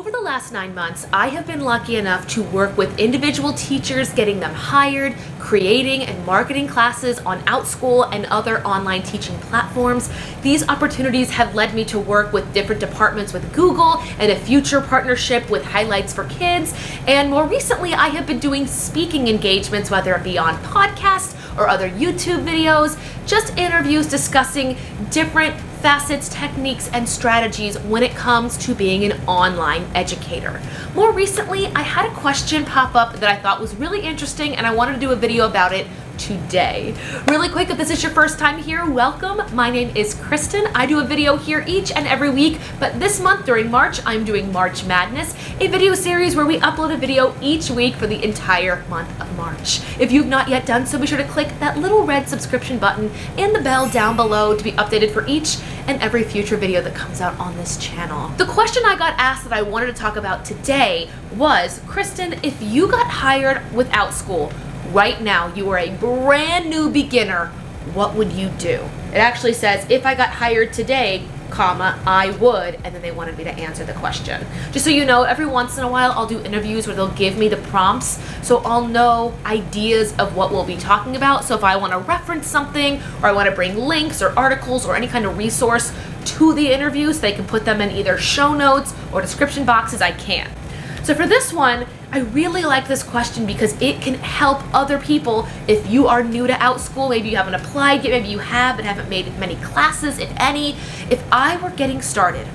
Over the last 9 months, I have been lucky enough to work with individual teachers, getting them hired, creating and marketing classes on OutSchool and other online teaching platforms. These opportunities have led me to work with different departments with Google and a future partnership with Highlights for Kids. And more recently, I have been doing speaking engagements, whether it be on podcasts or other YouTube videos, just interviews discussing different facets, techniques, and strategies when it comes to being an online educator. More recently, I had a question pop up that I thought was really interesting and I wanted to do a video about it today. Really quick, if this is your first time here, welcome. My name is Kristen. I do a video here each and every week, but this month during March, I'm doing March Madness, a video series where we upload a video each week for the entire month of March. If you've not yet done so, be sure to click that little red subscription button and the bell down below to be updated for each and every future video that comes out on this channel. The question I got asked that I wanted to talk about today was, Kristen, if you got hired with OutSchool, right now, you are a brand new beginner, what would you do? It actually says, if I got hired today, comma, I would, and then they wanted me to answer the question. Just so you know, every once in a while, I'll do interviews where they'll give me the prompts, so I'll know ideas of what we'll be talking about. So if I want to reference something, or I want to bring links or articles or any kind of resource to the interviews, they can put them in either show notes or description boxes, I can. So for this one, I really like this question because it can help other people. If you are new to OutSchool, maybe you haven't applied yet, maybe you have but haven't made many classes, if any. If I were getting started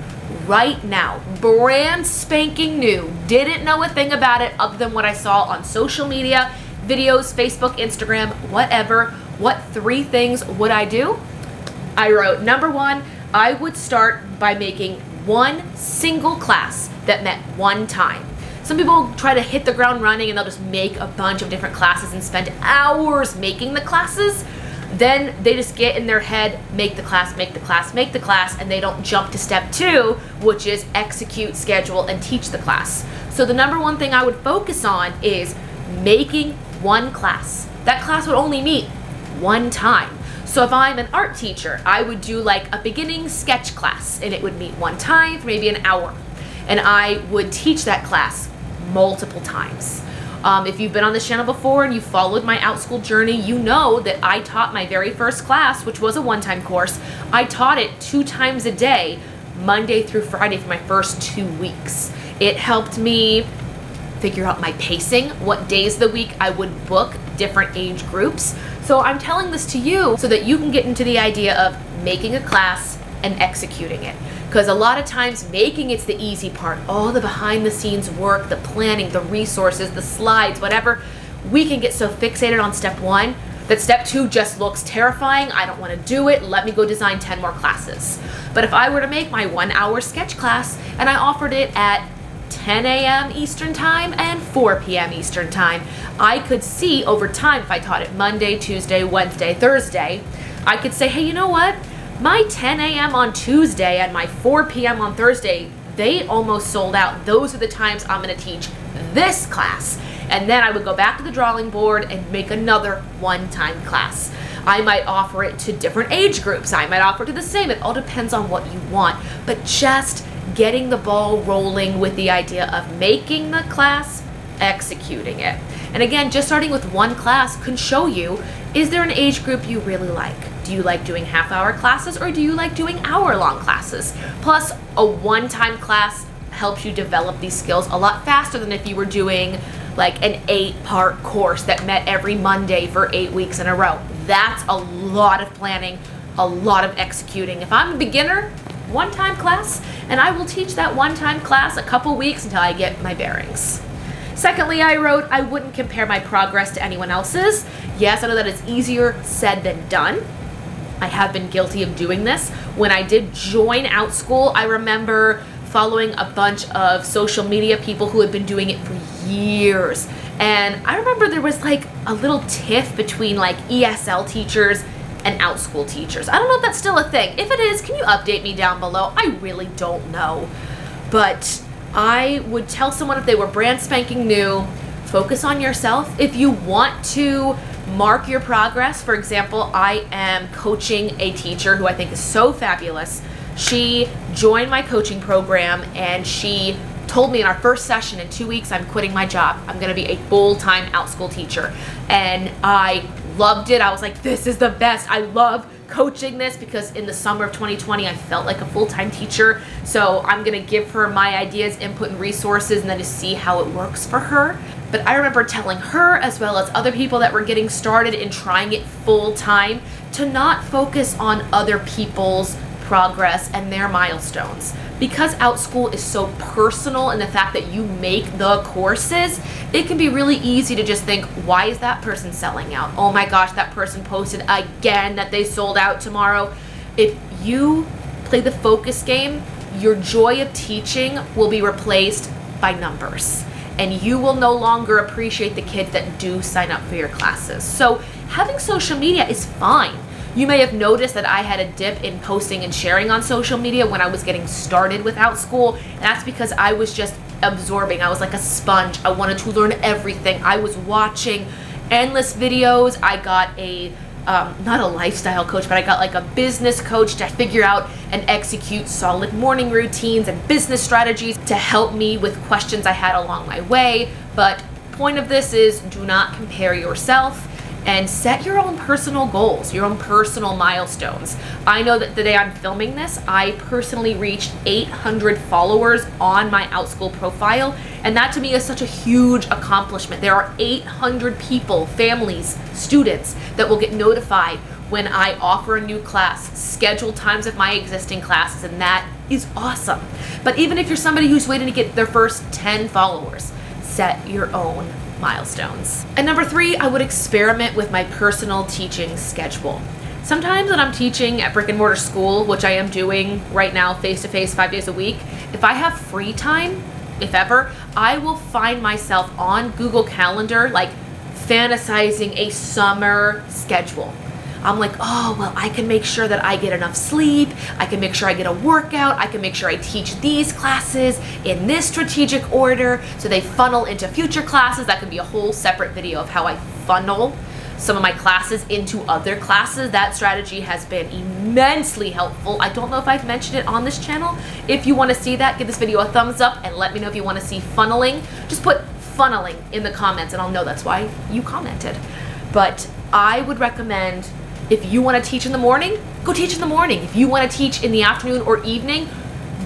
right now, brand spanking new, didn't know a thing about it other than what I saw on social media, videos, Facebook, Instagram, whatever, what 3 things would I do? I wrote, number 1, I would start by making one single class that met one time. Some people try to hit the ground running and they'll just make a bunch of different classes and spend hours making the classes. Then they just get in their head, make the class, make the class, make the class, and they don't jump to step 2, which is execute, schedule, and teach the class. So the number 1 thing I would focus on is making one class. That class would only meet one time. So if I'm an art teacher, I would do like a beginning sketch class, and it would meet one time for maybe an hour. And I would teach that class multiple times. If you've been on this channel before and you followed my OutSchool journey, you know that I taught my very first class, which was a one-time course. I taught it 2 times a day, Monday through Friday for my first 2 weeks. It helped me figure out my pacing, what days of the week I would book different age groups. So I'm telling this to you so that you can get into the idea of making a class and executing it. Because a lot of times making it's the easy part, all the behind the scenes work, the planning, the resources, the slides, whatever, we can get so fixated on step 1 that step 2 just looks terrifying. I don't want to do it. Let me go design 10 more classes. But if I were to make my 1-hour sketch class and I offered it at 10 a.m. Eastern time and 4 p.m. Eastern time, I could see over time, if I taught it Monday, Tuesday, Wednesday, Thursday, I could say, hey, you know what? My 10 a.m. on Tuesday and my 4 p.m. on Thursday, they almost sold out. Those are the times I'm going to teach this class. And then I would go back to the drawing board and make another one-time class. I might offer it to different age groups. I might offer it to the same. It all depends on what you want. But just getting the ball rolling with the idea of making the class, executing it. And again, just starting with one class can show you, is there an age group you really like? Do you like doing half-hour classes or do you like doing hour-long classes? Plus, a one-time class helps you develop these skills a lot faster than if you were doing like an 8-part course that met every Monday for 8 weeks in a row. That's a lot of planning, a lot of executing. If I'm a beginner, one-time class, and I will teach that one-time class a couple weeks until I get my bearings. Secondly, I wrote, I wouldn't compare my progress to anyone else's. Yes, I know that it's easier said than done. I have been guilty of doing this. When I did join OutSchool, I remember following a bunch of social media people who had been doing it for years. And I remember there was like a little tiff between like ESL teachers and OutSchool teachers. I don't know if that's still a thing. If it is, can you update me down below? I really don't know. But I would tell someone if they were brand spanking new, focus on yourself. If you want to mark your progress, for example, I am coaching a teacher who I think is so fabulous. She joined my coaching program and she told me in our first session, in 2 weeks, I'm quitting my job. I'm gonna be a full-time OutSchool teacher. And I loved it. I was like, this is the best. I love coaching this, because in the summer of 2020, I felt like a full-time teacher. So I'm gonna give her my ideas, input, and resources, and then just see how it works for her. But I remember telling her, as well as other people that were getting started in trying it full-time, to not focus on other people's progress and their milestones. Because OutSchool is so personal in the fact that you make the courses, it can be really easy to just think, why is that person selling out? Oh my gosh, that person posted again that they sold out tomorrow. If you play the focus game, your joy of teaching will be replaced by numbers. And you will no longer appreciate the kids that do sign up for your classes. So having social media is fine. You may have noticed that I had a dip in posting and sharing on social media when I was getting started with OutSchool. And that's because I was just absorbing. I was like a sponge. I wanted to learn everything. I was watching endless videos. I got a, not a lifestyle coach, but I got like a business coach to figure out and execute solid morning routines and business strategies to help me with questions I had along my way. But point of this is, do not compare yourself, and set your own personal goals, your own personal milestones. I know that the day I'm filming this, I personally reached 800 followers on my OutSchool profile, and that to me is such a huge accomplishment. There are 800 people, families, students that will get notified when I offer a new class, schedule times of my existing classes, and that is awesome. But even if you're somebody who's waiting to get their first 10 followers, set your own milestones. And number 3, I would experiment with my personal teaching schedule. Sometimes when I'm teaching at brick and mortar school, which I am doing right now face-to-face 5 days a week, if I have free time, if ever, I will find myself on Google Calendar like fantasizing a summer schedule. I'm like, oh, well, I can make sure that I get enough sleep. I can make sure I get a workout. I can make sure I teach these classes in this strategic order so they funnel into future classes. That could be a whole separate video of how I funnel some of my classes into other classes. That strategy has been immensely helpful. I don't know if I've mentioned it on this channel. If you want to see that, give this video a thumbs up and let me know if you want to see funneling. Just put funneling in the comments and I'll know that's why you commented. But I would recommend, if you want to teach in the morning, go teach in the morning. If you want to teach in the afternoon or evening,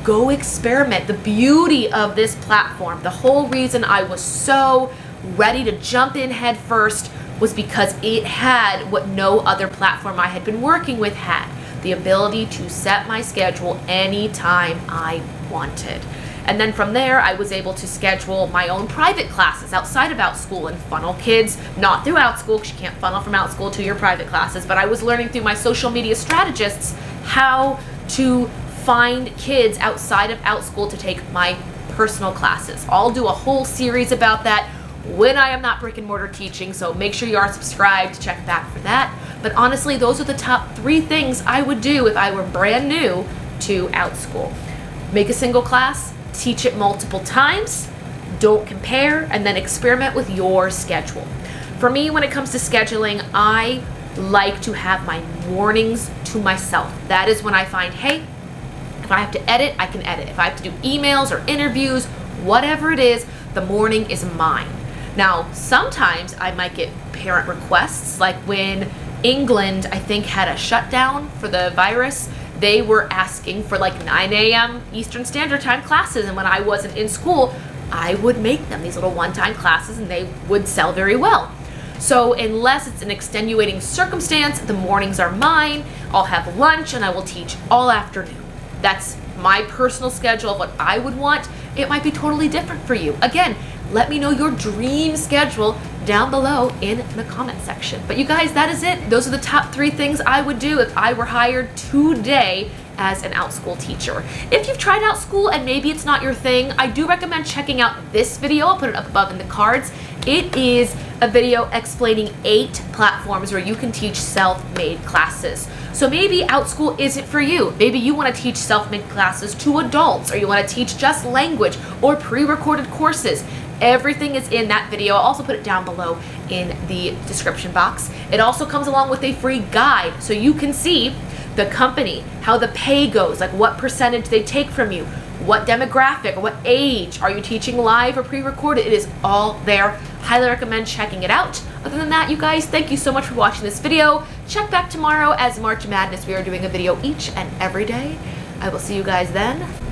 go experiment. The beauty of this platform, the whole reason I was so ready to jump in head first, was because it had what no other platform I had been working with had. The ability to set my schedule anytime I wanted. And then from there, I was able to schedule my own private classes outside of OutSchool and funnel kids, not through OutSchool, because you can't funnel from OutSchool to your private classes, but I was learning through my social media strategists how to find kids outside of OutSchool to take my personal classes. I'll do a whole series about that when I am not brick and mortar teaching, so make sure you are subscribed to check back for that. But honestly, those are the top 3 things I would do if I were brand new to OutSchool. Make a single class, teach it multiple times, don't compare, and then experiment with your schedule. For me, when it comes to scheduling, I like to have my mornings to myself. That is when I find, hey, if I have to edit, I can edit. If I have to do emails or interviews, whatever it is, the morning is mine. Now, sometimes I might get parent requests, like when England, I think, had a shutdown for the virus. They were asking for like 9 a.m. Eastern Standard Time classes, and when I wasn't in school, I would make them these little one-time classes, and they would sell very well. So unless it's an extenuating circumstance, the mornings are mine. I'll have lunch, and I will teach all afternoon. That's my personal schedule of what I would want. It might be totally different for you. Again, let me know your dream schedule down below in the comment section. But you guys, that is it. Those are the top 3 things I would do if I were hired today as an OutSchool teacher. If you've tried OutSchool and maybe it's not your thing, I do recommend checking out this video. I'll put it up above in the cards. It is a video explaining 8 platforms where you can teach self-made classes. So maybe OutSchool isn't for you. Maybe you want to teach self-made classes to adults, or you want to teach just language or pre-recorded courses. Everything is in that video. I'll also put it down below in the description box. It also comes along with a free guide so you can see the company, how the pay goes, like what percentage they take from you, what demographic or what age are you teaching live or pre-recorded. It is all there. Highly recommend checking it out. Other than that, you guys, thank you so much for watching this video. Check back tomorrow as March Madness. We are doing a video each and every day. I will see you guys then.